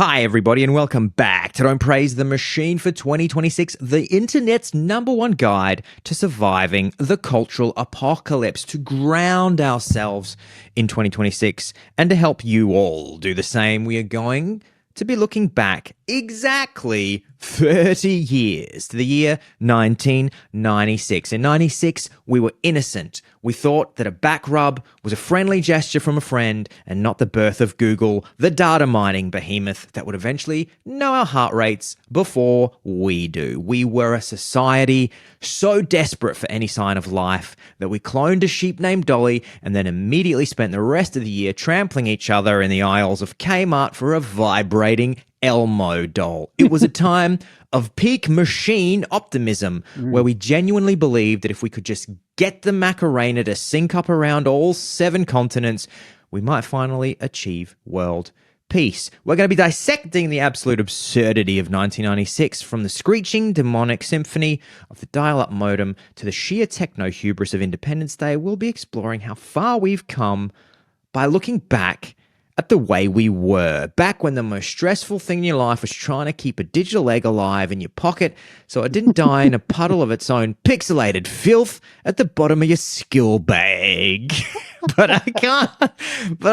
Hi, everybody, and welcome back to Don't Praise the Machine for 2026, the internet's #1 guide to surviving the cultural apocalypse, to ground ourselves in 2026 and to help you all do the same. We are going to be looking back exactly 30 years to the year 1996. In 96, we were innocent. We thought that a back rub was a friendly gesture from a friend and not the birth of Google, the data mining behemoth that would eventually know our heart rates before we do. We were a society so desperate for any sign of life that we cloned a sheep named Dolly and then immediately spent the rest of the year trampling each other in the aisles of Kmart for a vibrating Elmo doll. It was a time of peak machine optimism where we genuinely believed that if we could just get the Macarena to sync up around all 7 continents, we might finally achieve world peace. We're going to be dissecting the absolute absurdity of 1996, from the screeching demonic symphony of the dial-up modem to the sheer techno hubris of Independence Day. We'll be exploring how far we've come by looking back at the way we were, back when the most stressful thing in your life was trying to keep a digital egg alive in your pocket so it didn't die in a puddle of its own pixelated filth at the bottom of your skill bag. But I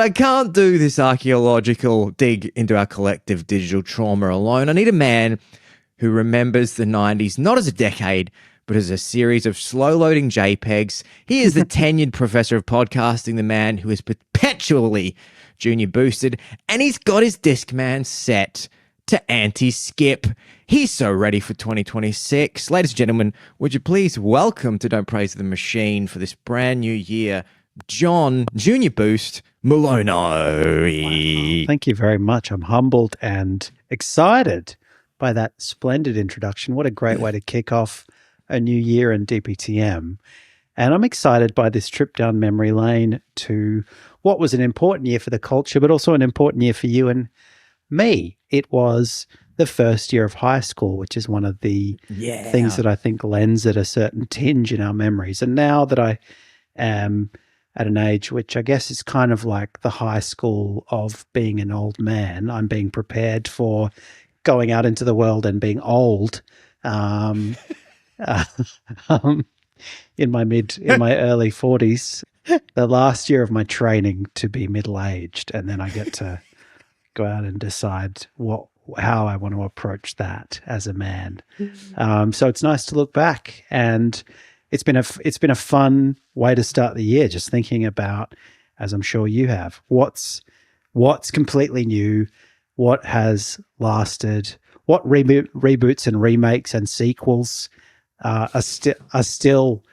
can't do this archaeological dig into our collective digital trauma alone. I need a man who remembers the 90s not as a decade, but as a series of slow-loading JPEGs. He is the tenured professor of podcasting, the man who is perpetually junior boosted, and he's got his Discman set to anti-skip. He's so ready for 2026. Ladies and gentlemen, would you please welcome to Don't Praise the Machine for this brand new year, John Junior Boost Maloney. Thank you very much. I'm humbled and excited by that splendid introduction. What a great way to kick off a new year in DPTM. And I'm excited by this trip down memory lane to what was an important year for the culture, but also an important year for you and me. It was the first year of high school, which is one of the things that I think lends it a certain tinge in our memories. And now that I am at an age which I guess is kind of like the high school of being an old man, I'm being prepared for going out into the world and being old. In my early 40s, the last year of my training to be middle-aged, and then I get to go out and decide how I want to approach that as a man. So it's nice to look back, and it's been a fun way to start the year, just thinking about, as I'm sure you have, what's completely new, what has lasted, what reboots and remakes and sequels are still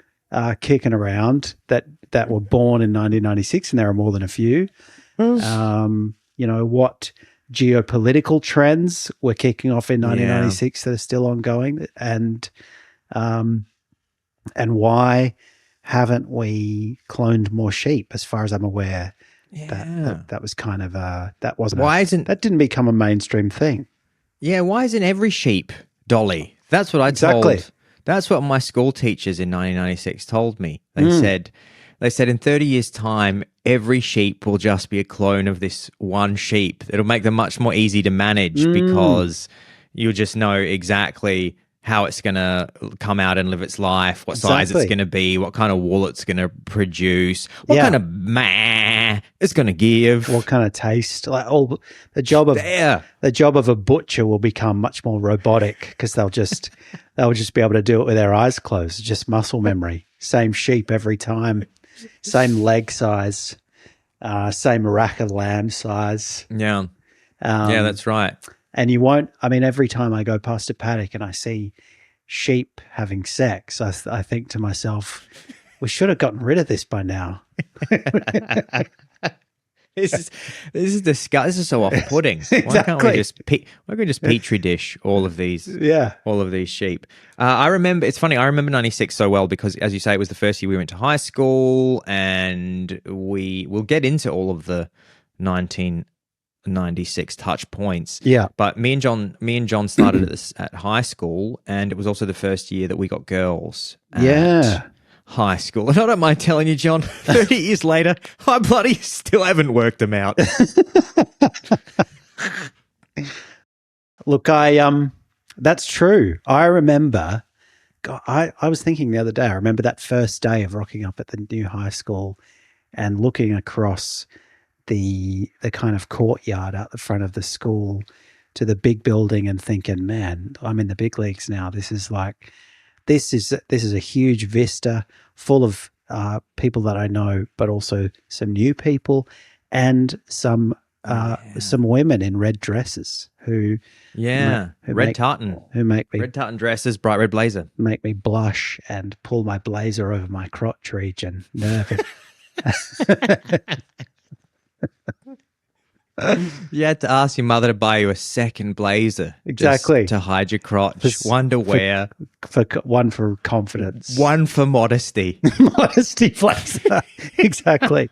kicking around that were born in 1996, and there are more than a few. What geopolitical trends were kicking off in 1996 that are still ongoing, and why haven't we cloned more sheep? As far as I'm aware, that was kind of that didn't become a mainstream thing. Yeah, why isn't every sheep Dolly? That's what I told. That's what my school teachers in 1996 told me. They said in 30 years' time, every sheep will just be a clone of this one sheep. It'll make them much more easy to manage because you'll just know exactly how it's going to come out and live its life, what size it's going to be, what kind of wool it's going to produce, what kind of it's going to give, what kind of taste. Like the job of a butcher will become much more robotic because they'll just be able to do it with their eyes closed. It's just muscle memory. Same sheep every time, same leg size, same rack of lamb size. Yeah, that's right. And you won't, every time I go past a paddock and I see sheep having sex, I think to myself, we should have gotten rid of this by now. This is disgusting. This is so off-putting. Exactly. Why can't we just petri dish all of these sheep? I remember, it's funny, I remember 96 so well because, as you say, it was the first year we went to high school, and we'll get into all of the 1996 touch points. Yeah. But me and John started at high school, and it was also the first year that we got girls. High school. And I don't mind telling you, John, 30 years later, I bloody still haven't worked them out. Look, that's true. I remember. God, I was thinking the other day. I remember that first day of rocking up at the new high school and looking across the kind of courtyard out the front of the school to the big building and thinking, man, I'm in the big leagues now. This is a huge vista full of people that I know, but also some new people and some women in red dresses who red tartan dresses, bright red blazer, make me blush and pull my blazer over my crotch region, nervous. You had to ask your mother to buy you a second blazer, exactly, just to hide your crotch. One to wear, one for confidence, one for modesty, modesty blazer. Exactly.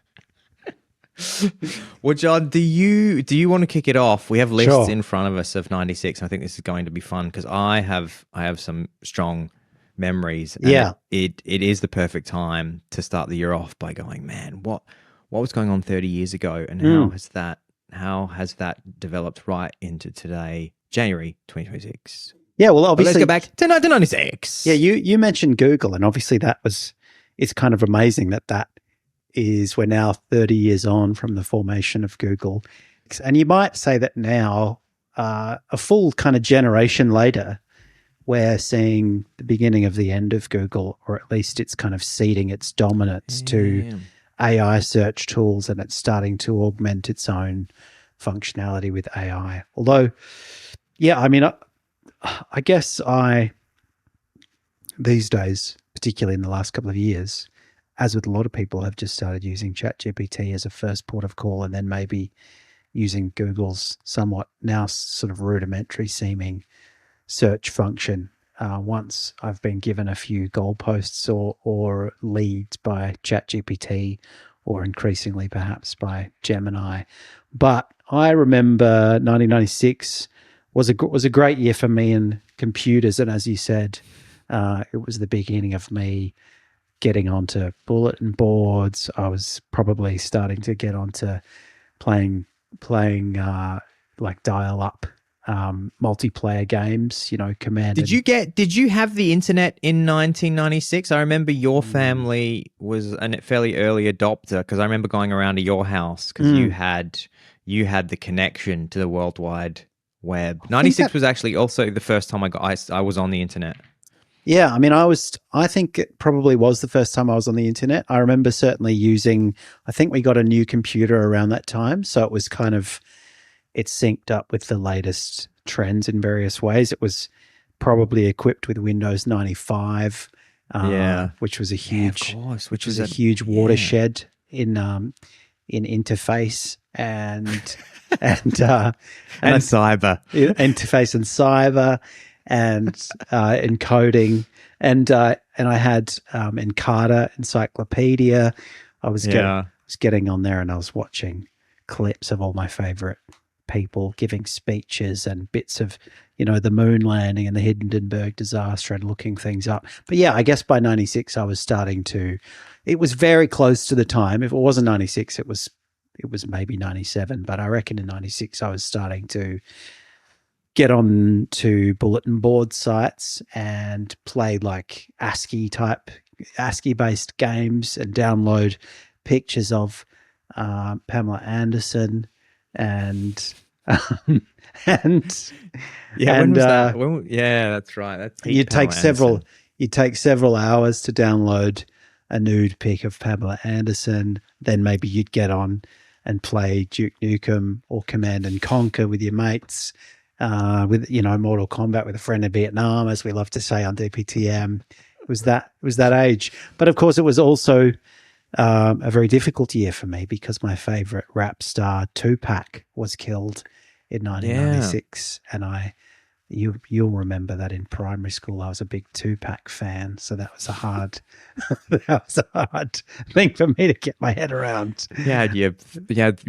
Well, John, do you want to kick it off? We have lists in front of us of 96. And I think this is going to be fun because I have some strong memories. And it is the perfect time to start the year off by going, man, what was going on 30 years ago, and how has that developed right into today, January 2026? Yeah, well, obviously, let's go back to 1996. Yeah, you mentioned Google, and obviously it's kind of amazing that we're now 30 years on from the formation of Google. And you might say that now, a full kind of generation later, we're seeing the beginning of the end of Google, or at least it's kind of ceding its dominance to AI search tools, and it's starting to augment its own functionality with AI. Although, yeah, I mean, I guess these days, particularly in the last couple of years, as with a lot of people, have just started using ChatGPT as a first port of call, and then maybe using Google's somewhat now sort of rudimentary seeming search function once I've been given a few goalposts or leads by ChatGPT, or increasingly perhaps by Gemini. But I remember 1996 was a great year for me in computers, and as you said, it was the beginning of me getting onto bulletin boards. I was probably starting to get onto playing like dial-up multiplayer games, Command. Did you have the internet in 1996? I remember your family was a fairly early adopter, because I remember going around to your house because you had the connection to the World Wide Web. 96 was actually also the first time I was on the internet. Yeah, I mean, I think it probably was the first time I was on the internet. I remember certainly I think we got a new computer around that time. So it was it synced up with the latest trends in various ways. It was probably equipped with Windows 95, which was a huge, huge watershed in interface and cyber interface and cyber. And encoding, and I had Encarta Encyclopedia. I was getting on there, and I was watching clips of all my favorite people giving speeches and bits of the moon landing and the Hindenburg disaster, and looking things up. But yeah, I guess by 96 I was starting to. It was very close to the time. If it wasn't 96, it was maybe 97. But I reckon in 96 I was starting to get on to bulletin board sites and play like ASCII-based games and download pictures of Pamela Anderson and that's right. You'd take several hours to download a nude pic of Pamela Anderson. Then maybe you'd get on and play Duke Nukem or Command and Conquer with your mates. With Mortal Kombat with a friend in Vietnam, as we love to say on DPTM. It was that age. But of course, it was also a very difficult year for me because my favorite rap star Tupac was killed in 1996, and you'll remember that in primary school I was a big Tupac fan, so that was a hard thing for me to get my head around. You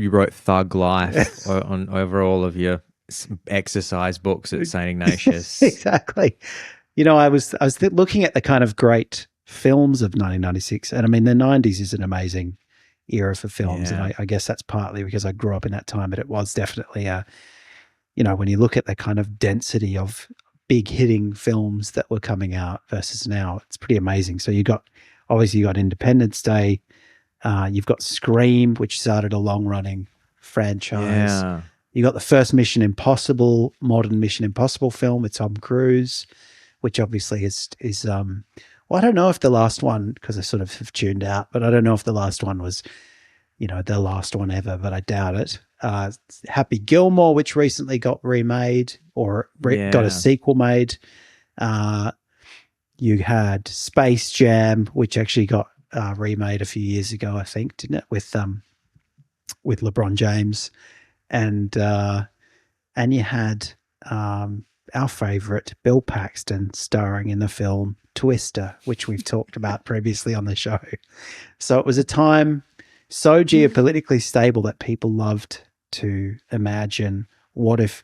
wrote Thug Life over all of your exercise books at St. Ignatius. Exactly. I was looking at the kind of great films of 1996, and I mean the 90s is an amazing era for films, and I guess that's partly because I grew up in that time, but it was definitely a when you look at the kind of density of big hitting films that were coming out versus now, it's pretty amazing. So you got Independence Day, you've got Scream, which started a long running franchise. Yeah. You got the first modern Mission Impossible film with Tom Cruise, which obviously is well, I don't know if the last one, because I sort of have tuned out, but I don't know if the last one was, the last one ever, but I doubt it. Happy Gilmore, which recently got remade or got a sequel made. You had Space Jam, which actually got remade a few years ago, I think, didn't it? With LeBron James, and you had our favorite Bill Paxton starring in the film Twister, which we've talked about previously on the show. So it was a time so geopolitically stable that people loved to imagine what if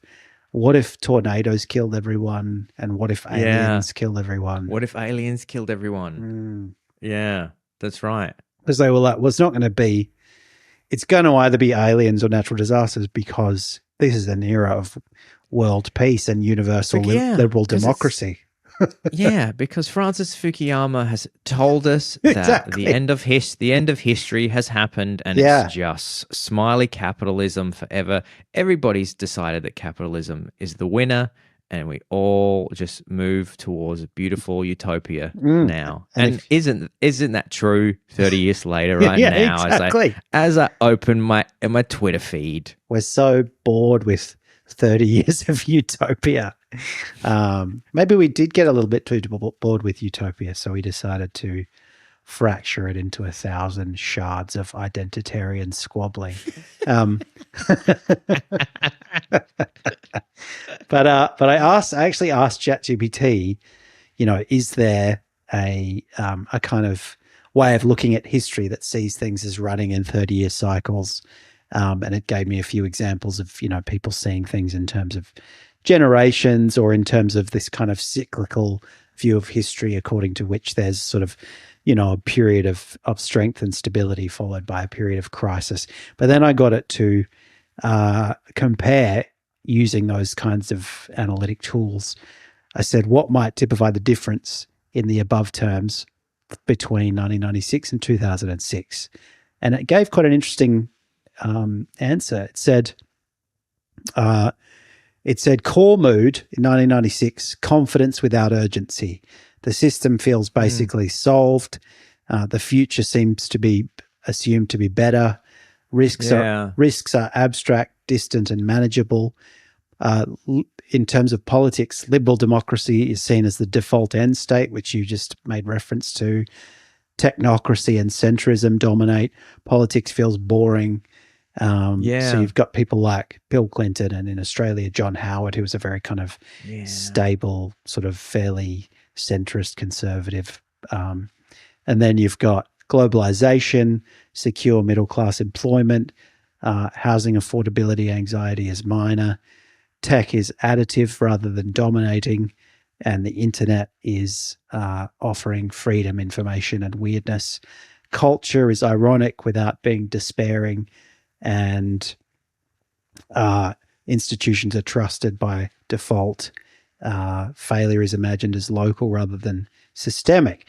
tornadoes killed everyone, and what if aliens killed everyone? What if aliens killed everyone? Yeah, that's right. Because they were like, well, it's not going to be, it's going to either be aliens or natural disasters, because this is an era of world peace and universal liberal democracy. Yeah, because Francis Fukuyama has told us that the end of history has happened, and it's just smiley capitalism forever. Everybody's decided that capitalism is the winner, and we all just move towards a beautiful utopia now. And isn't that true 30 years later right now? Exactly. As I open my Twitter feed. We're so bored with 30 years of utopia. Maybe we did get a little bit too bored with utopia, so we decided to fracture it into 1,000 shards of identitarian squabbling. But I actually asked ChatGPT, is there a kind of way of looking at history that sees things as running in 30-year cycles? And it gave me a few examples of, people seeing things in terms of generations, or in terms of this kind of cyclical view of history, according to which there's sort of, a period of strength and stability followed by a period of crisis. But then I got it to compare using those kinds of analytic tools. I said, what might typify the difference in the above terms between 1996 and 2006? And it gave quite an interesting answer. It said core mood in 1996, confidence without urgency. The system feels basically solved. The future seems to be assumed to be better. Risks are abstract, distant, and manageable. In terms of politics, liberal democracy is seen as the default end state, which you just made reference to. Technocracy and centrism dominate. Politics feels boring. So you've got people like Bill Clinton, and in Australia, John Howard, who was a very kind of stable, sort of fairly centrist conservative. And then you've got globalization, secure middle-class employment, housing affordability, anxiety is minor, tech is additive rather than dominating, and the internet is offering freedom, information, and weirdness. Culture is ironic without being despairing, and institutions are trusted by default. Failure is imagined as local rather than systemic.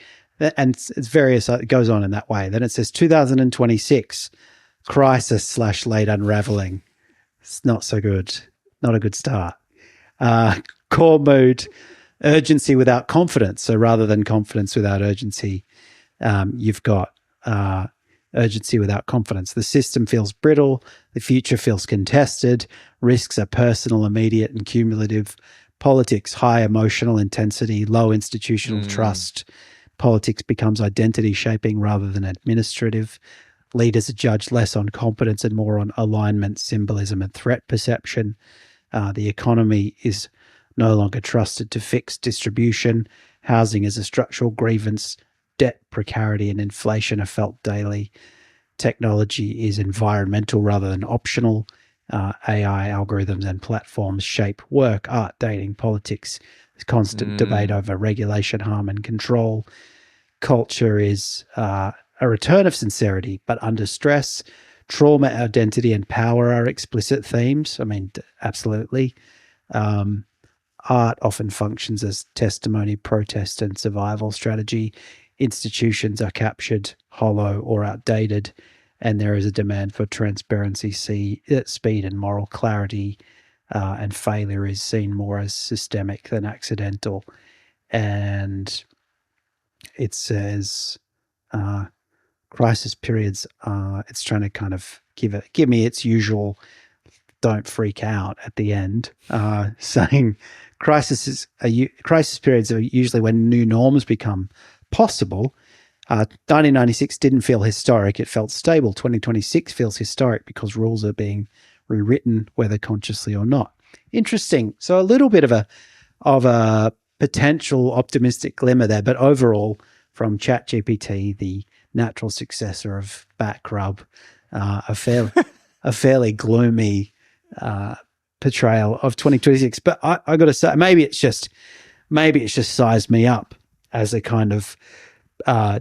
And it's various, it goes on in that way. Then it says 2026, crisis / late unraveling. It's not so good. Not a good start. Core mood, urgency without confidence. So rather than confidence without urgency, you've got urgency without confidence. The system feels brittle. The future feels contested. Risks are personal, immediate, and cumulative. Politics, high emotional intensity, low institutional trust. Politics becomes identity shaping rather than administrative. Leaders are judged less on competence and more on alignment, symbolism, and threat perception. The economy is no longer trusted to fix distribution. Housing is a structural grievance. Debt, precarity, and inflation are felt daily. Technology is environmental rather than optional. AI algorithms and platforms shape work, art, dating, politics. There's constant debate over regulation, harm, and control. Culture is a return of sincerity, but under stress. trauma, identity, and power are explicit themes. I mean, absolutely. Art often functions as testimony, protest, and survival strategy. Institutions are captured, hollow, or outdated, and there is a demand for transparency, speed, and moral clarity. And failure is seen more as systemic than accidental. And it says crisis periods. It's trying to kind of give me its usual "don't freak out" at the end, saying crisis periods are usually when new norms become possible. 1996 didn't feel historic; it felt stable. 2026 feels historic because rules are being rewritten, whether consciously or not. Interesting. So a little bit of a potential optimistic glimmer there, but overall, from ChatGPT, the natural successor of Backrub, a fairly gloomy portrayal of 2026. But I got to say, maybe it's just sized me up as a kind of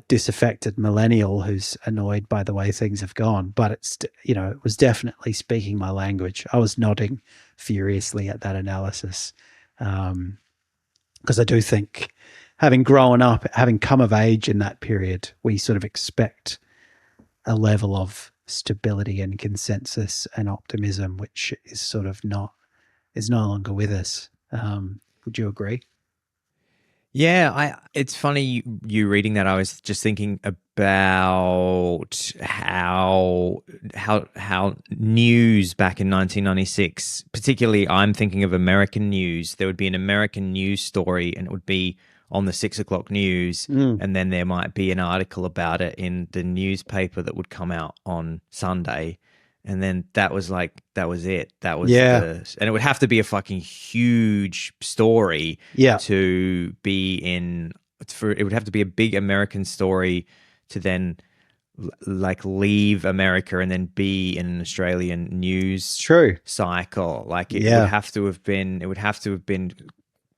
disaffected millennial who's annoyed by the way things have gone. But it was definitely speaking my language. I was nodding furiously at that analysis because I do think, having grown up, having come of age in that period, we sort of expect a level of stability and consensus and optimism, which is no longer with us. Would you agree? Yeah, it's funny you reading that. I was just thinking about how news back in 1996, particularly I'm thinking of American news. There would be an American news story and it would be on the 6 o'clock news, and then there might be an article about it in the newspaper that would come out on Sunday. And then that was it. That was and it would have to be a fucking huge story to be in. It would have to be a big American story to then like leave America and then be in an Australian news cycle. Like it would have to have been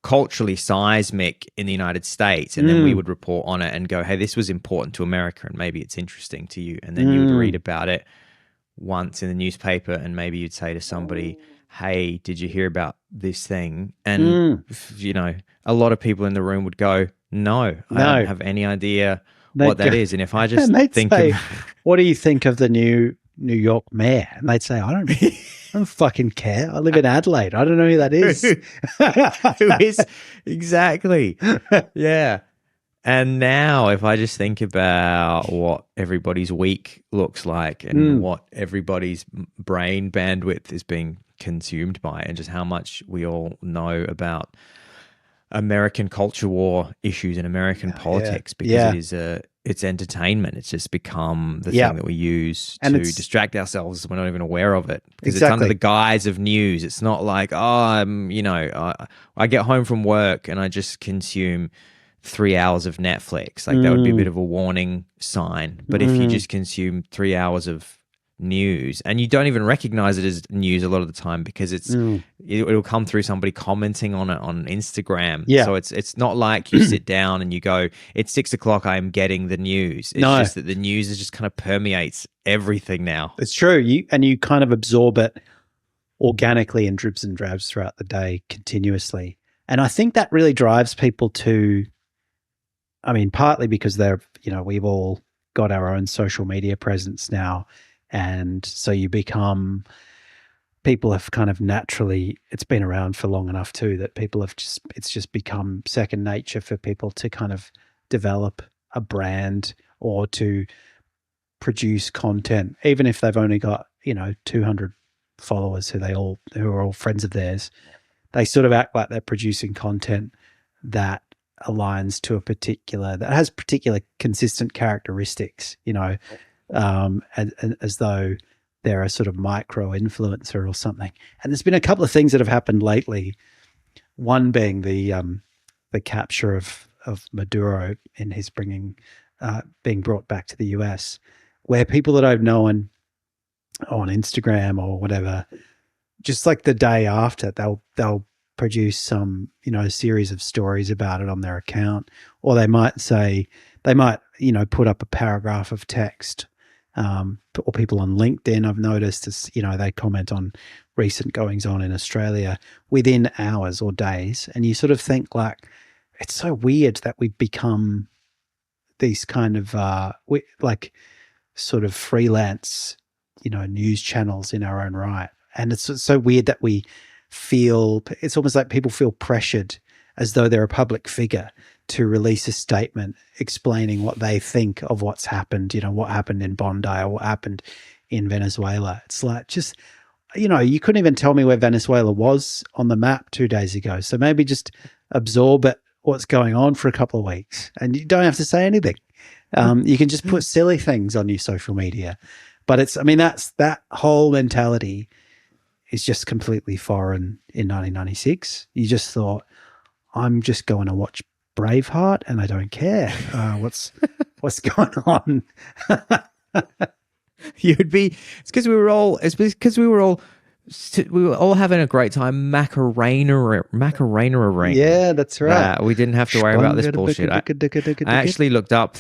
culturally seismic in the United States, and then we would report on it and go, hey, this was important to America and maybe it's interesting to you. And then you would read about it once in the newspaper and maybe you'd say to somebody, hey, did you hear about this thing? And a lot of people in the room would go, no, I don't have any idea what that is. And if I just think say, what do you think of the new New York mayor? And they'd say, I don't fucking care. I live in Adelaide. I don't know who that is. Who is exactly? Yeah. And now if I just think about what everybody's week looks like and what everybody's brain bandwidth is being consumed by, and just how much we all know about American culture war issues and American politics, because it's entertainment. It's just become the thing that we use to distract ourselves. We're not even aware of it because it's under the guise of news. It's not like, I get home from work and I just consume 3 hours of Netflix. Like that would be a bit of a warning sign. But if you just consume 3 hours of news, and you don't even recognize it as news a lot of the time because it'll come through somebody commenting on it on Instagram. So it's not like you sit down and you go, it's 6 o'clock, I'm getting the news. It's just that the news is just kind of permeates everything now. It's true. You kind of absorb it organically in dribs and drabs throughout the day continuously. And I think that really drives people to, partly because we've all got our own social media presence now. And so people have kind of naturally, it's been around for long enough too, that people it's just become second nature for people to kind of develop a brand or to produce content, even if they've only got, 200 followers who are all friends of theirs. They sort of act like they're producing content that aligns to that has particular consistent characteristics, as though they're a sort of micro influencer or something. And there's been a couple of things that have happened lately. One being the capture of Maduro in his being brought back to the US, where people that I've known on Instagram or whatever, just like the day after, they'll produce some series of stories about it on their account, or they might put up a paragraph of text or people on LinkedIn. I've noticed, as you know, they comment on recent goings on in Australia within hours or days, and you sort of think like, it's so weird that we've become these kind of like sort of freelance, news channels in our own right. And it's so weird that we feel, it's almost like people feel pressured as though they're a public figure to release a statement explaining what they think of what's happened, what happened in Bondi or what happened in Venezuela. It's like, just, you couldn't even tell me where Venezuela was on the map 2 days ago. So maybe just absorb it, what's going on for a couple of weeks, and you don't have to say anything. You can just put silly things on your social media. But that whole mentality is just completely foreign in 1996. You just thought, I'm just going to watch Braveheart and I don't care what's going on. It's because we were all having a great time. Macarena. Yeah, that's right. We didn't have to worry about this bullshit. I actually looked up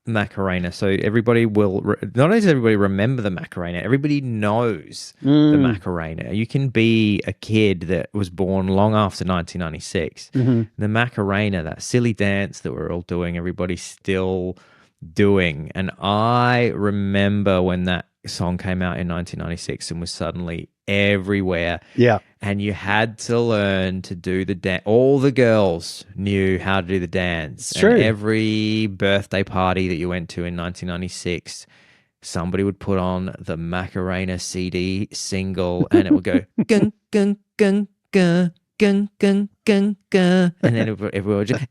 Macarena. So everybody not only does everybody remember the Macarena, everybody knows the Macarena. You can be a kid that was born long after 1996. Mm-hmm. The Macarena, that silly dance that we're all doing, everybody's still doing. And I remember when that song came out in 1996 and was suddenly everywhere. Yeah. And you had to learn to do the dance. All the girls knew how to do the dance. It's true. And every birthday party that you went to in 1996, somebody would put on the Macarena CD single and it would go gung gung gung gung gung gung gung gung, and then everyone would just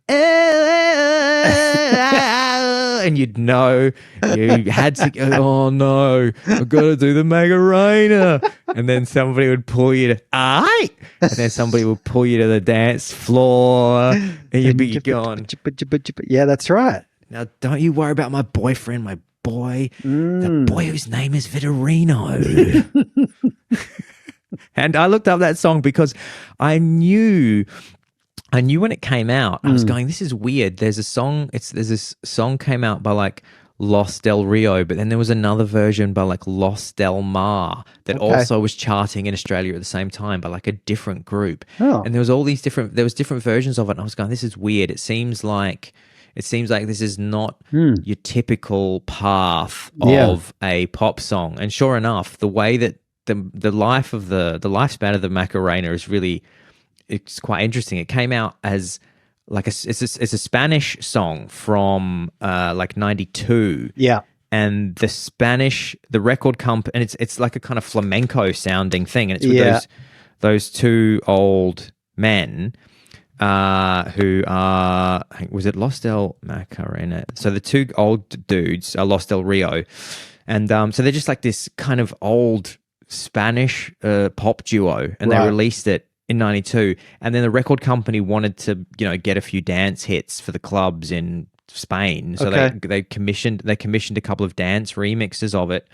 and you'd know you had to go, oh no, I've got to do the Macarena. And then somebody would pull you to, and then somebody would pull you to the dance floor and you'd be gone. Yeah, that's right. Now, don't you worry about my boyfriend, the boy whose name is Vitorino. And I looked up that song because I knew when it came out, I was going, this is weird. There's this song came out by like Los Del Rio, but then there was another version by like Los Del Mar that also was charting in Australia at the same time by like a different group. Oh. And there was different versions of it. And I was going, this is weird. It seems like this is not your typical path of a pop song. And sure enough, the way that the lifespan of the Macarena is really, it's quite interesting. It came out as like it's a Spanish song from like 92. Yeah. And the record company, and it's like a kind of flamenco sounding thing, and it's with those two old men who are, was it Los Del Macarena? So the two old dudes are Los Del Rio, and so they're just like this kind of old Spanish pop duo, and they released it in 92, and then the record company wanted to get a few dance hits for the clubs in Spain, so they commissioned a couple of dance remixes of it,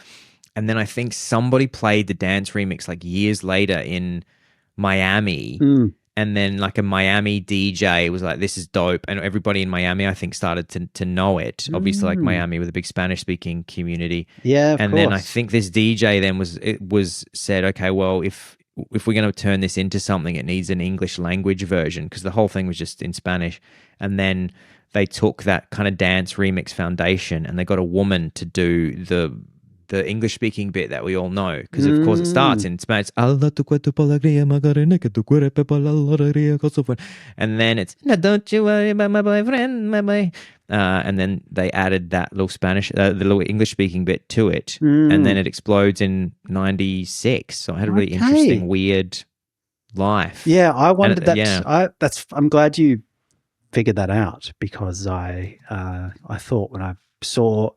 and then I think somebody played the dance remix like years later in Miami, and then like a Miami DJ was like, this is dope, and everybody in Miami I think started to know it, obviously like Miami with a big Spanish speaking community, then I think this DJ then said, okay, well, if we're going to turn this into something, it needs an English language version, because the whole thing was just in Spanish. And then they took that kind of dance remix foundation and they got a woman to do the English speaking bit that we all know, because of course it starts in Spanish, and then it's, no, don't you worry about my boyfriend, my boy. And then they added that little Spanish, the little English speaking bit to it, and then it explodes in 96. So I had a really interesting, weird life. Yeah, I wondered that. I'm glad you figured that out, because I thought when I saw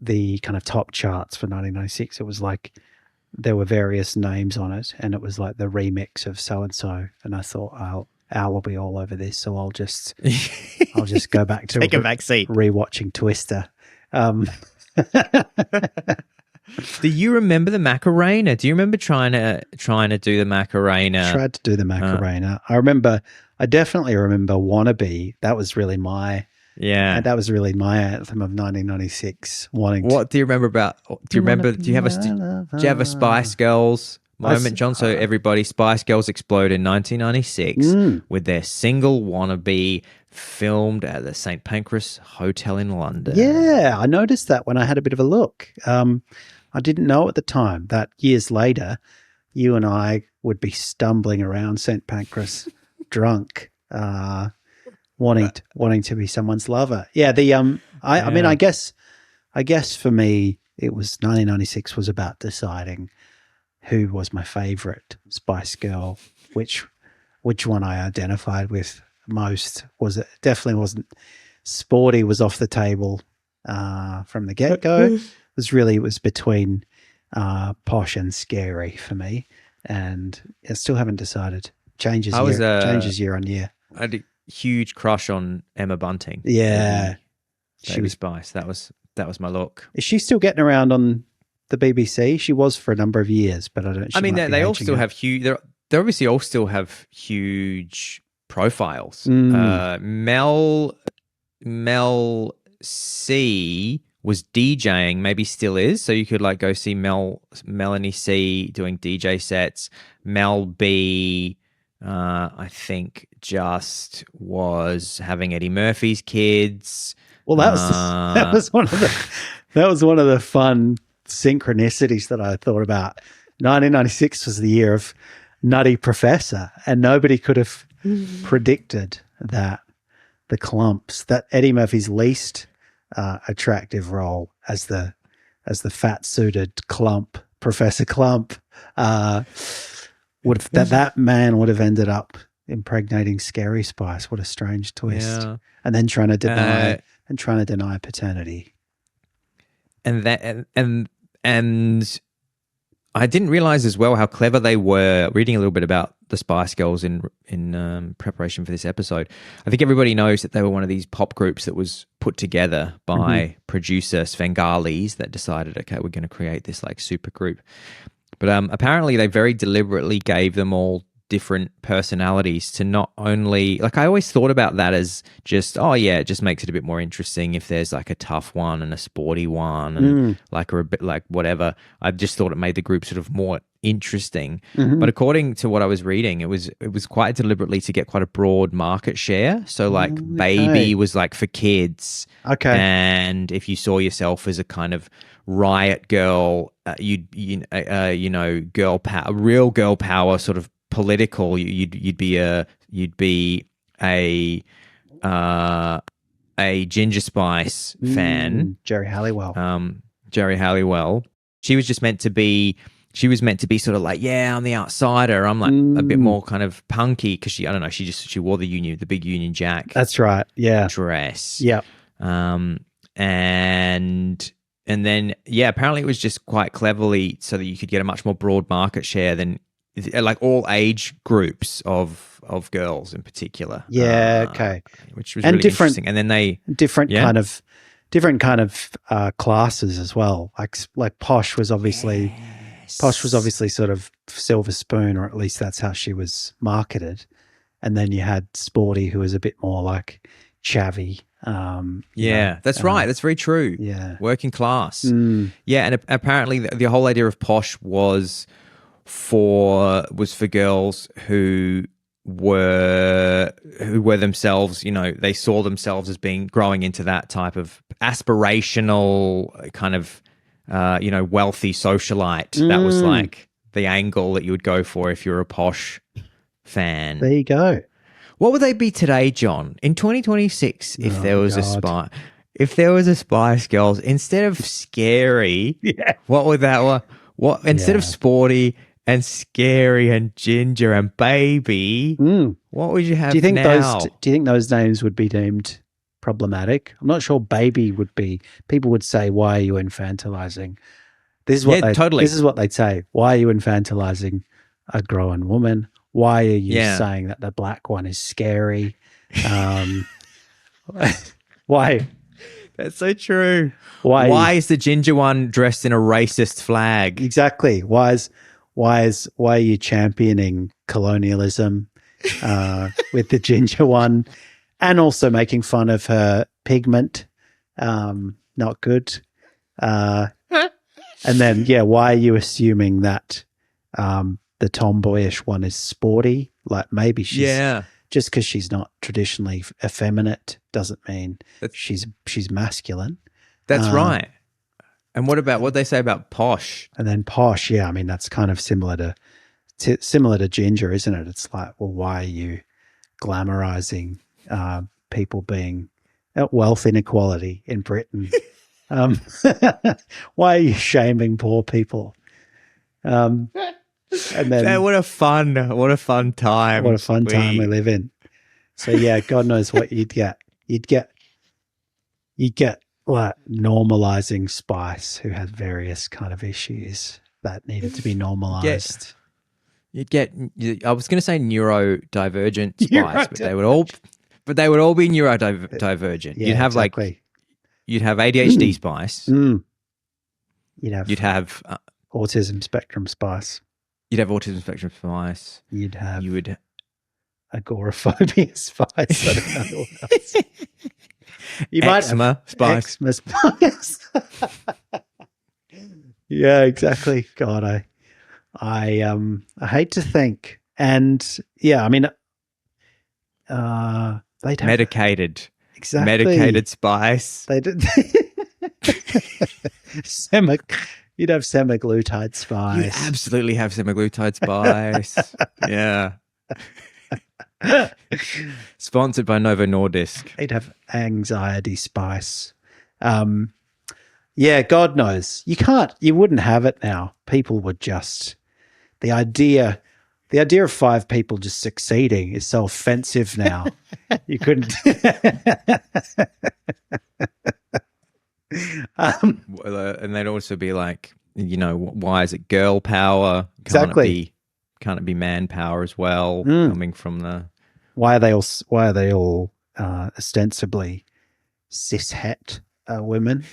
the kind of top charts for 1996, it was like there were various names on it, and it was like the remix of so and so, and I thought, Al will be all over this, so I'll just go back to take a back seat, rewatching Twister. Do you remember the Macarena? Do you remember trying to do the Macarena? Tried to do the Macarena. I definitely remember Wannabe. That was really my Yeah. And that was really my anthem of 1996. Wanting What do you remember about? Do you remember? Do you have a Spice Girls moment, John? So everybody, Spice Girls exploded in 1996 with their single "Wannabe," filmed at the St Pancras Hotel in London. Yeah, I noticed that when I had a bit of a look. I didn't know at the time that years later, you and I would be stumbling around St Pancras drunk, wanting to be someone's lover. Yeah, I mean, I guess for me, it was 1996 was about deciding who was my favorite Spice Girl, which one I identified with most. Was it definitely wasn't Sporty was off the table from the get go. It was between Posh and Scary for me, and I still haven't decided. Changes year on year. I had a huge crush on Emma Bunting. Yeah, she was Spice. That was my look. Is she still getting around on the BBC? She was for a number of years, but I don't. I mean, they all still have huge. They obviously all still have huge profiles. Mel C was DJing, maybe still is. So you could like go see Melanie C doing DJ sets. Mel B, I think just was having Eddie Murphy's kids. Well, that was one of the fun synchronicities that I thought about. 1996 was the year of Nutty Professor, and nobody could have predicted that the Clumps, that Eddie Murphy's least attractive role as the fat suited Clump, Professor Clump, that man would have ended up impregnating Scary Spice. What a strange twist! Yeah. And then trying to deny paternity. And I didn't realize as well how clever they were. Reading a little bit about the Spice Girls in preparation for this episode, I think everybody knows that they were one of these pop groups that was put together by producer Svengalis that decided, okay, we're going to create this like super group. But apparently they very deliberately gave them all different personalities to not only, like, I always thought about that as just, oh yeah, it just makes it a bit more interesting if there's like a tough one and a sporty one and or a bit like whatever. I just thought it made the group sort of more interesting. But according to what I was reading, it was quite deliberately to get quite a broad market share. So like Baby was like for kids. Okay. And if you saw yourself as a kind of riot girl, girl power, real girl power sort of political, you'd be a Ginger Spice fan. Jerry Halliwell. She was meant to be sort of like, yeah, I'm the outsider. I'm like a bit more kind of punky because she wore the big Union Jack. That's right. Yeah. Dress. Yeah. And then apparently it was just quite cleverly so that you could get a much more broad market share than like all age groups of girls in particular. Yeah. Okay. Which was really interesting. And then they different kind of classes as well. Like Posh was obviously sort of silver spoon, or at least that's how she was marketed. And then you had Sporty, who was a bit more like chavvy. That's right. That's very true. Yeah. Working class. Yeah. And apparently the whole idea of Posh was for girls who were themselves, they saw themselves as growing into that type of aspirational kind of, wealthy socialite. That was like the angle that you would go for if you're a Posh fan. There you go. What would they be today, John, in 2026 if there was a Spice Girls instead of Scary? Yeah. What would that? What instead of Sporty and Scary and Ginger and Baby? What would you have? Do you think now? Do you think those names would be deemed problematic? I'm not sure. Baby would be. People would say, "Why are you infantilizing?" This is what totally. This is what they'd say. Why are you infantilizing a grown woman? Why are you saying that the black one is scary? Why? That's so true. Why is the ginger one dressed in a racist flag? Exactly. Why are you championing colonialism with the ginger one, and also making fun of her pigment, not good. And then, why are you assuming that the tomboyish one is sporty? Like maybe she's just because she's not traditionally effeminate doesn't mean she's masculine. That's right. And what they say about posh? And then posh, I mean that's kind of similar to ginger, isn't it? It's like, well, why are you glamorizing people being wealth inequality in Britain? Why are you shaming poor people? And then what a fun time. What a fun time we live in. So God knows what you'd get. You'd get like normalizing Spice, who had various kind of issues that needed to be normalized. You'd get I was going to say neurodivergent Spice, but they would all be neurodivergent. Yeah, you'd have exactly. You'd have ADHD Spice. You'd have autism spectrum Spice. You'd have autism spectrum Spice. You would agoraphobia Spice. I don't know what else. You eczema Spice. Eczema Spice. Yeah, exactly. God, I hate to think, and I mean, they'd have medicated. Exactly. Medicated Spice. They did. You'd have semaglutide Spice. You'd absolutely have semaglutide Spice. Yeah. Sponsored by Novo Nordisk. They'd have anxiety Spice. God knows. You wouldn't have it now. People would just, the idea of 5 people just succeeding is so offensive now. You couldn't. And they'd also be like, why is it girl power? Exactly. Can't it be man power as well? Coming from the why are they all ostensibly cishet women?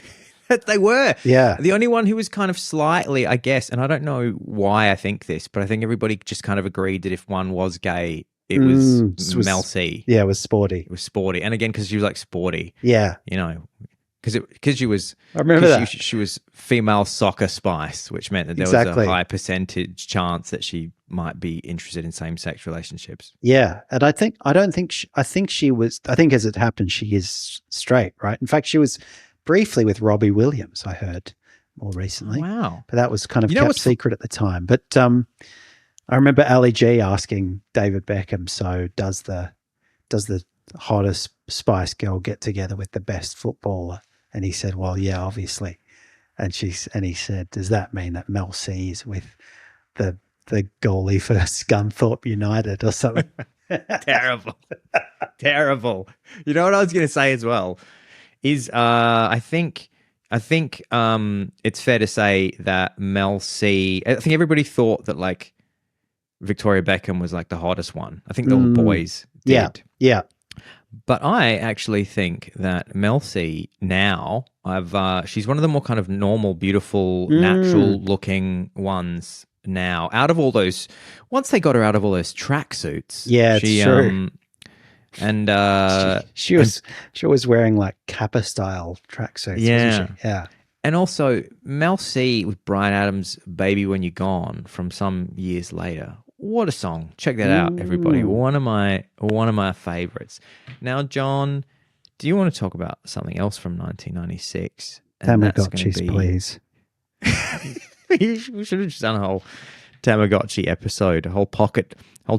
They were. Yeah. The only one who was kind of slightly, I guess, and I don't know why I think this, but I think everybody just kind of agreed that if one was gay, it was Mel C. Yeah, it was sporty. It was sporty. And again, because she was like sporty. Yeah. Because she was, I remember that. She was female soccer Spice, which meant that there was a high percentage chance that she might be interested in same-sex relationships. Yeah, and I think she was. I think as it happened, she is straight, right? In fact, she was briefly with Robbie Williams. I heard more recently. Wow, but that was kind of kept secret at the time. But I remember Ali G asking David Beckham, "So does the hottest Spice Girl get together with the best footballer?" And he said, "Well, yeah, obviously." And he said, "Does that mean that Mel C is with the goalie for Scunthorpe United or something?" Terrible. You know what I was going to say as well is I think it's fair to say that Mel C. I think everybody thought that like Victoria Beckham was like the hottest one. I think the boys did. Yeah. But I actually think that Mel C now, she's one of the more kind of normal, beautiful, natural-looking ones now. Out of all those, once they got her out of all those tracksuits, it's true. And she was wearing like Kappa style tracksuits. Yeah, wasn't she? Yeah. And also Mel C with Bryan Adams' "Baby When You're Gone" from some years later. What a song. Check that out, everybody. One of my favorites. Now, John, do you want to talk about something else from 1996? Tamagotchis, please. We should have just done a whole Tamagotchi episode, a whole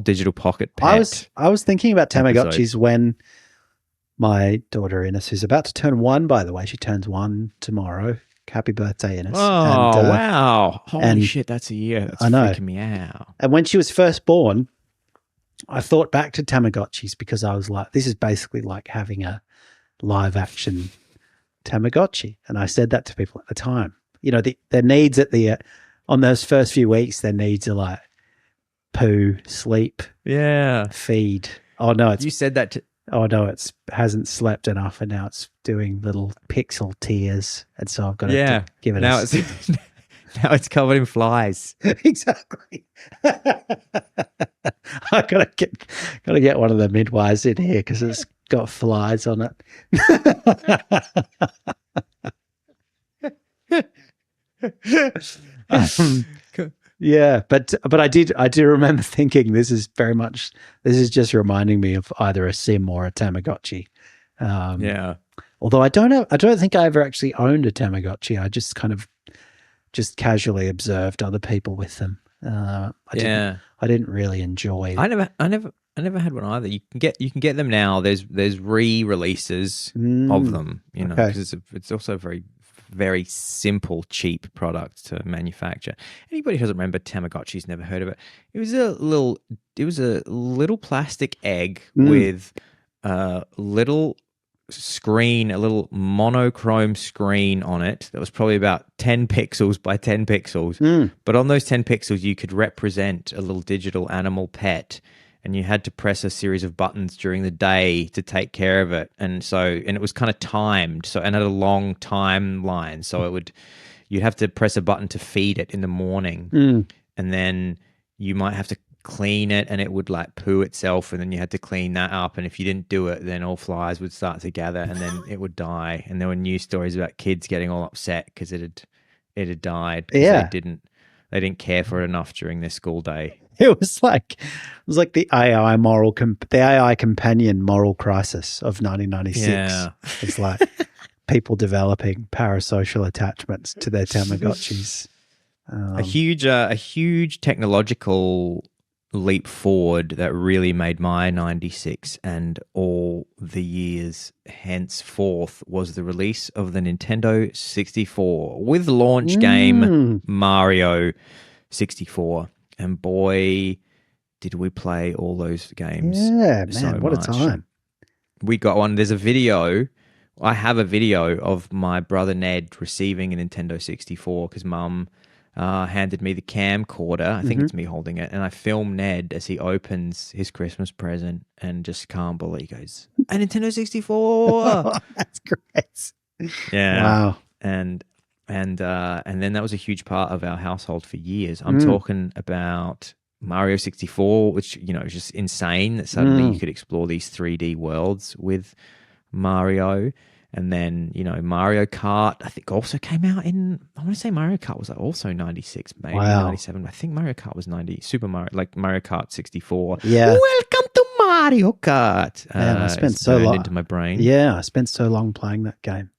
digital pocket pet. I was thinking about Tamagotchis when my daughter Ines, who's about to turn 1, by the way, she turns 1 tomorrow. Happy birthday, Ines. Oh, wow. Holy shit, that's a year. That's freaking me out. And when she was first born, I thought back to Tamagotchis because I was like, this is basically like having a live action Tamagotchi. And I said that to people at the time. Their needs on those first few weeks, their needs are like poo, sleep, feed. Oh, no. You said that to... Oh, no, it hasn't slept enough and now it's doing little pixel tears. And so I've got to give it Now it's covered in flies. Exactly. I gotta get one of the midwives in here because it's got flies on it. Yeah, but I do remember thinking this is just reminding me of either a sim or a Tamagotchi. Yeah. Although I don't think I ever actually owned a Tamagotchi. I just kind of just casually observed other people with them. I didn't really enjoy. I never had one either. You can get them now. There's re-releases of them, because it's also a very, very simple, cheap product to manufacture. Anybody who doesn't remember Tamagotchi's never heard of it. It was a little plastic egg with a little screen, a little monochrome screen on it that was probably about 10 pixels by 10 pixels. But on those 10 pixels, you could represent a little digital animal pet, and you had to press a series of buttons during the day to take care of it. And it was kind of timed, and had a long timeline. So you'd have to press a button to feed it in the morning, and then you might have to clean it, and it would like poo itself, and then you had to clean that up, and if you didn't do it, then all flies would start to gather, and then it would die. And there were news stories about kids getting all upset because it had died. Yeah, they didn't care for it enough during their school day. It was like the AI companion moral crisis of 1996. Yeah. It's like people developing parasocial attachments to their Tamagotchis. A huge technological leap forward that really made my 96 and all the years henceforth was the release of the Nintendo 64 with launch game Mario 64. And boy, did we play all those games. Yeah, man, what much. A time. We got one. There's a video. I have a video of my brother Ned receiving a Nintendo 64 because Mum handed me the camcorder. I think it's me holding it. And I film Ned as he opens his Christmas present and just can't believe. He goes, a Nintendo 64. That's great. Yeah. Wow. And then that was a huge part of our household for years. I'm talking about Mario 64, which, is just insane that suddenly you could explore these 3D worlds with Mario. And then, Mario Kart, I think also came out I want to say Mario Kart was also 96, maybe 97. I think Mario Kart was 90, Super Mario, like Mario Kart 64. Yeah. Welcome to Mario Kart. Man, I spent so long into my brain. Yeah, I spent so long playing that game.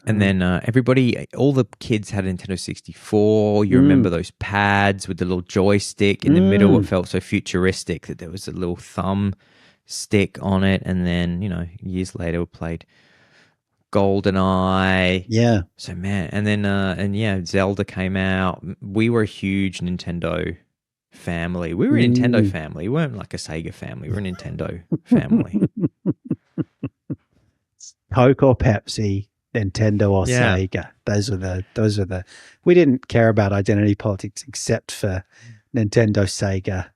And then all the kids had a Nintendo 64. You remember those pads with the little joystick in the middle? It felt so futuristic that there was a little thumb stick on it. And then, years later we played GoldenEye. Yeah. So, man. And then, Zelda came out. We were a huge Nintendo family. We were a Nintendo family. We weren't like a Sega family. We were a Nintendo family. Coke or Pepsi, Nintendo or Sega. Those were the we didn't care about identity politics except for Nintendo, Sega.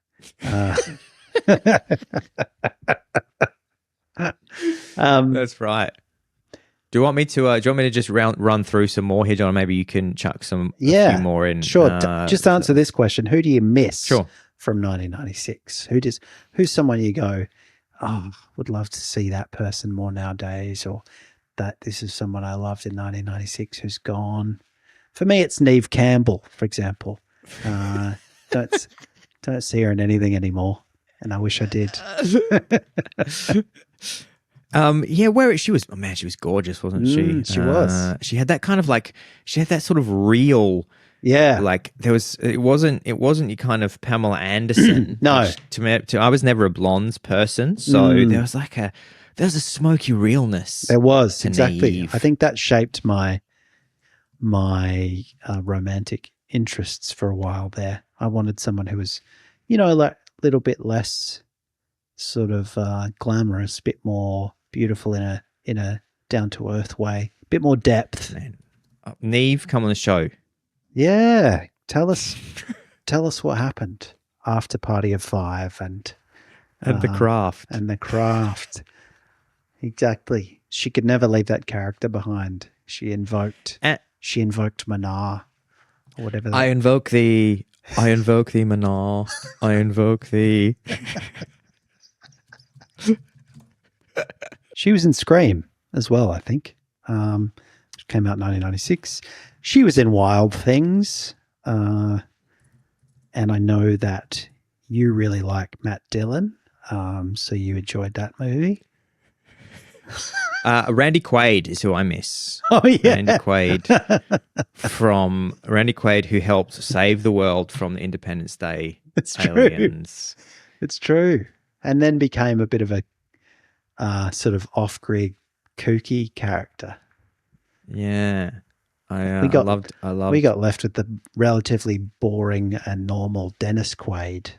That's right. Do you want me to just run through some more here, John? Maybe you can chuck a few more in. Sure. Just answer this question. Who do you miss from 1996? Who's someone you go, would love to see that person more nowadays, or that this is someone I loved in 1996 who's gone? For me, it's Neve Campbell, for example. Don't see her in anything anymore, and I wish I did. She was, she was gorgeous, wasn't she? She was. She had that kind of she had that sort of real, like it wasn't your kind of Pamela Anderson. No. I was never a blondes person, so there was a smoky realness. There was, exactly. Neve. I think that shaped my romantic interests for a while there. I wanted someone who was, like a little bit less sort of glamorous, a bit more beautiful in a down to earth way, a bit more depth. Man. Neve, come on the show. Yeah, tell us what happened after Party of Five and the craft Exactly. She could never leave that character behind. She invoked Manar or whatever. I invoke the Manar. I invoke the. She was in Scream as well, I think. Which came out in 1996. She was in Wild Things. And I know that you really like Matt Dillon. So you enjoyed that movie. Randy Quaid is who I miss. Oh, yeah. Randy Quaid, who helped save the world from the Independence Day aliens. True. It's true. And then became a bit of a sort of off-grid, kooky character. Yeah. We got left with the relatively boring and normal Dennis Quaid.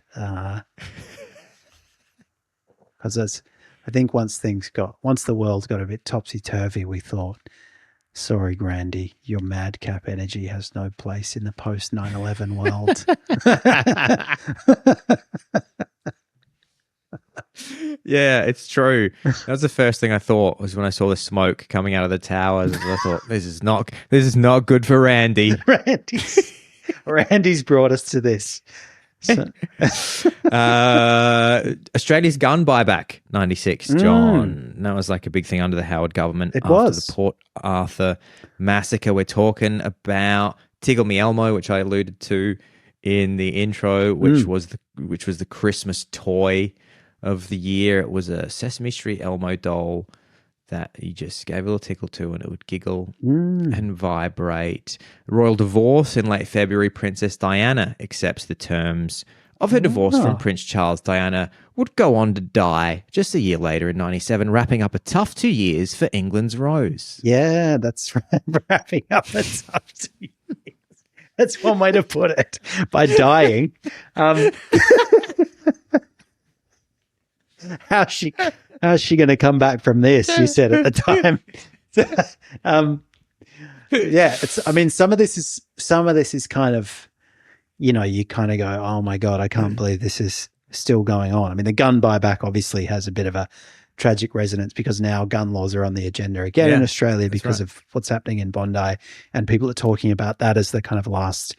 Because I think once the world got a bit topsy-turvy, we thought, sorry, Grandy, your madcap energy has no place in the post 9/11 world. Yeah, it's true. That was the first thing I thought was when I saw the smoke coming out of the towers. I thought, this is not good for Randy. Randy's brought us to this. So. Australia's gun buyback, 96, John. That was like a big thing under the Howard government. It after was. the Port Arthur massacre. We're talking about Tiggle Me Elmo, which I alluded to in the intro, which was the Christmas toy of the year. It was a Sesame Street Elmo doll that you just gave a little tickle to and it would giggle and vibrate. Royal divorce in late February. Princess Diana accepts the terms of her divorce from Prince Charles. Diana would go on to die just a year later in 97, wrapping up a tough 2 years for England's Rose. Yeah, that's right. Wrapping up a tough 2 years. That's one way to put it, by dying. How's she going to come back from this? You said at the time. Yeah, some of this is kind of, you kind of go, oh my God, I can't believe this is still going on. I mean, the gun buyback obviously has a bit of a tragic resonance because now gun laws are on the agenda again in Australia because of what's happening in Bondi, and people are talking about that as the kind of last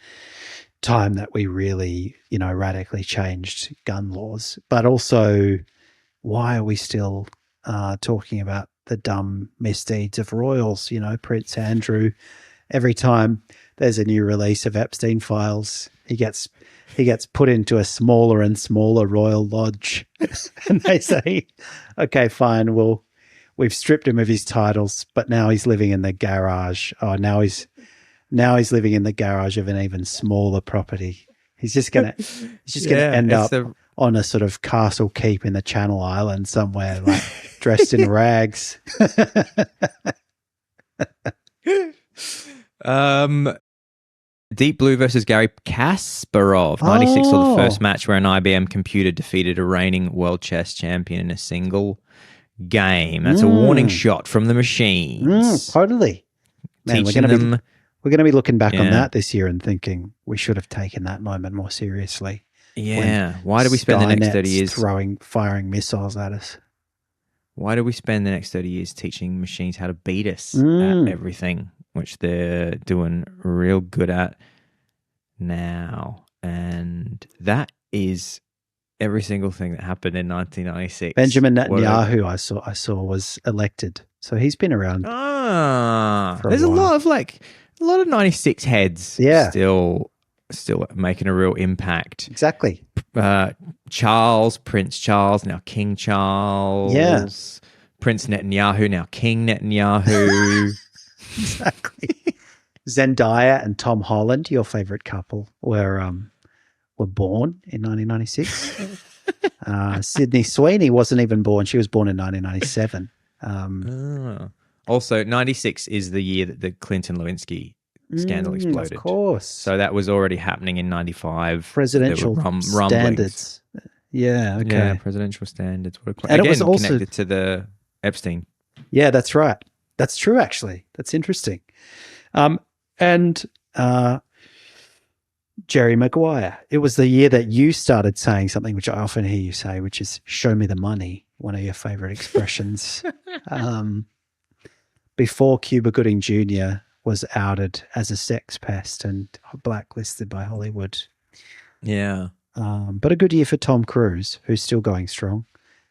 time that we really, radically changed gun laws. But also, why are we still talking about the dumb misdeeds of royals? Prince Andrew, every time there's a new release of Epstein files, he gets put into a smaller and smaller royal lodge, and they say, "Okay, fine, we've stripped him of his titles, but now he's living in the garage. Oh, now he's living in the garage of an even smaller property. He's just gonna end up on a sort of castle keep in the Channel Islands somewhere, like dressed in rags." Deep Blue versus Gary Kasparov. 96 saw the first match where an IBM computer defeated a reigning world chess champion in a single game. That's a warning shot from the machines. Totally. Man, Teaching them. We're going to be looking back on that this year and thinking we should have taken that moment more seriously. Yeah. Why do we spend the next 30 years firing missiles at us? Why do we spend the next 30 years teaching machines how to beat us at everything, which they're doing real good at now? And that is every single thing that happened in 1996. Benjamin Netanyahu, I saw was elected. So he's been around. There's a lot of 96 heads still making a real impact. Exactly. Prince Charles, now King Charles. Yeah. Prince Netanyahu, now King Netanyahu. Exactly. Zendaya and Tom Holland, your favorite couple, were born in 1996. Sydney Sweeney wasn't even born. She was born in 1997. Also, 96 is the year that the Clinton-Lewinsky scandal exploded. Of course. So that was already happening in 95. Presidential standards. Yeah, okay. Yeah, presidential standards. And it was also connected to the Epstein. Yeah, that's right. That's true, actually. That's interesting. And Jerry Maguire. It was the year that you started saying something which I often hear you say, which is "show me the money," one of your favorite expressions. Before Cuba Gooding Jr. was outed as a sex pest and blacklisted by Hollywood. Yeah. But a good year for Tom Cruise, who's still going strong.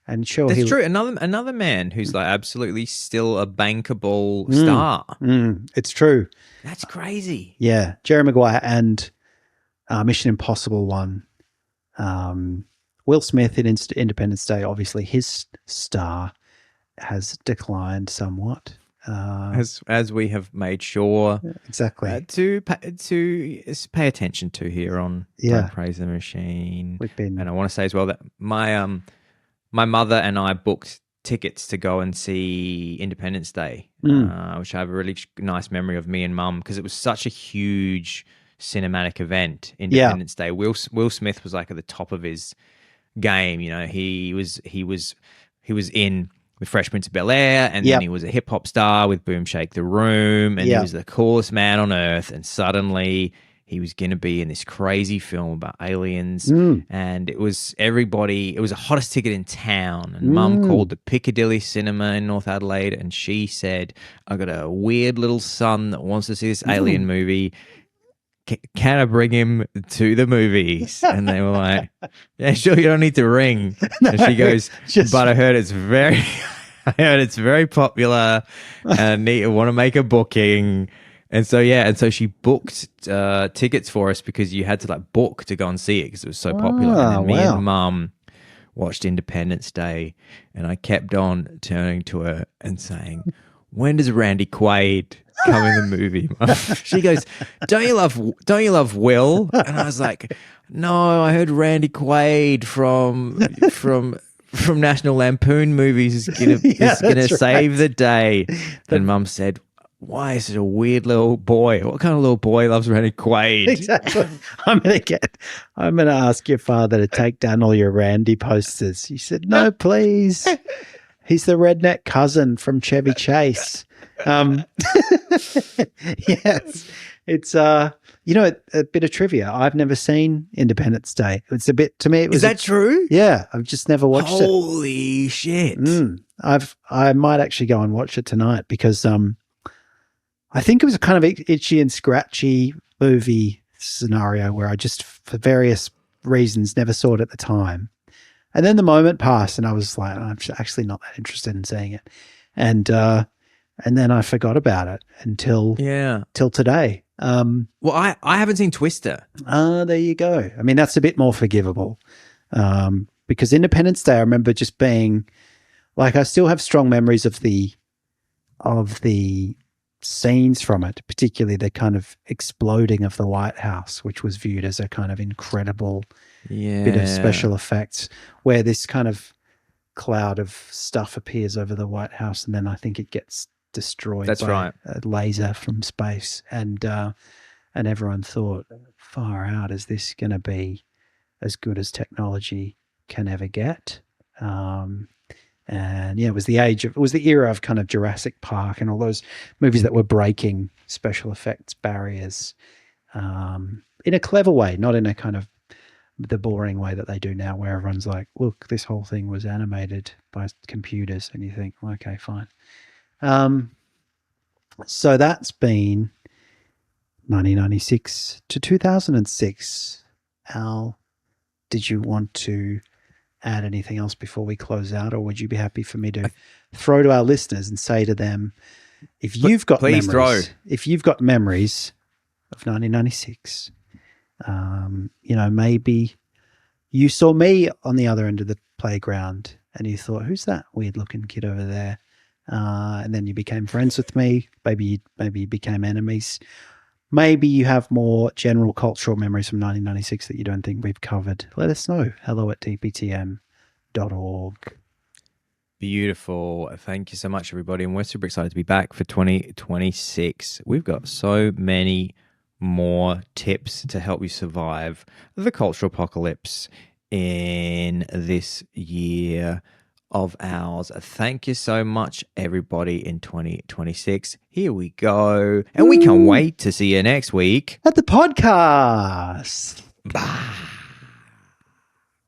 And sure, That's true. Another man who's like absolutely still a bankable Mm. star. It's true. That's crazy. Yeah, Jerry Maguire and Mission Impossible 1. Will Smith in Independence Day, obviously his star has declined somewhat. As we have made sure Exactly. to pay attention to here on Don't Praise the Machine. We've been, and I want to say as well that my mother and I booked tickets to go and see Independence Day, which I have a really nice memory of me and Mum, because it was such a huge cinematic event. Independence Day. Will Smith was like at the top of his game. You know, he was in with Fresh Prince of Bel-Air, and then he was a hip hop star with Boom Shake the Room, and he was the coolest man on earth. And suddenly he was going to be in this crazy film about aliens, and it was everybody. It was the hottest ticket in town. And Mum called the Piccadilly Cinema in North Adelaide, and she said, "I got a weird little son that wants to see this alien movie. Can I bring him to the movies?" And they were like, "Yeah, sure, you don't need to ring." And she goes, "But I heard it's very popular, and I want to make a booking." And so she booked tickets for us, because you had to like book to go and see it because it was so popular. And then me and Mum watched Independence Day, and I kept on turning to her and saying, "When does Randy Quaid come in the movie?" She goes, Don't you love Will?" And I was like, "No, I heard Randy Quaid from National Lampoon movies is gonna save the day." And Mum said, "Why is it a weird little boy? What kind of little boy loves Randy Quaid?" Exactly. I'm gonna ask your father to take down all your Randy posters. He said, "No, please. He's the redneck cousin from Chevy Chase." Yes, it's a bit of trivia. I've never seen Independence Day. It's a bit, to me, it was. Is that true? Yeah, I've just never watched it. Holy shit! I might actually go and watch it tonight, because I think it was a kind of itchy and scratchy movie scenario where I just, for various reasons, never saw it at the time. And then the moment passed, and I was like, I'm actually not that interested in seeing it. And then I forgot about it until today. Well, I haven't seen Twister. There you go. I mean, that's a bit more forgivable, because Independence Day, I remember just being like, I still have strong memories of the scenes from it, particularly the kind of exploding of the White House, which was viewed as a kind of incredible bit of special effects, where this kind of cloud of stuff appears over the White House, and then I think it gets destroyed by a laser from space, and everyone thought, far out, is this going to be as good as technology can ever get? And it was the era of kind of Jurassic Park and all those movies that were breaking special effects barriers in a clever way, not in a kind of the boring way that they do now, where everyone's like, look, this whole thing was animated by computers, and you think, okay, fine. So that's been 1996 to 2006. Al, did you want to add anything else before we close out, or would you be happy for me to throw to our listeners and say to them, if you've got memories of 1996, maybe you saw me on the other end of the playground and you thought, who's that weird looking kid over there? And then you became friends with me. Maybe you became enemies. Maybe you have more general cultural memories from 1996 that you don't think we've covered. Let us know. hello@dptm.org. Beautiful. Thank you so much, everybody. And we're super excited to be back for 2026. We've got so many more tips to help you survive the cultural apocalypse in this year of ours. Thank you so much, everybody, in 2026. Here we go. And we can't wait to see you next week at the podcast. Bye.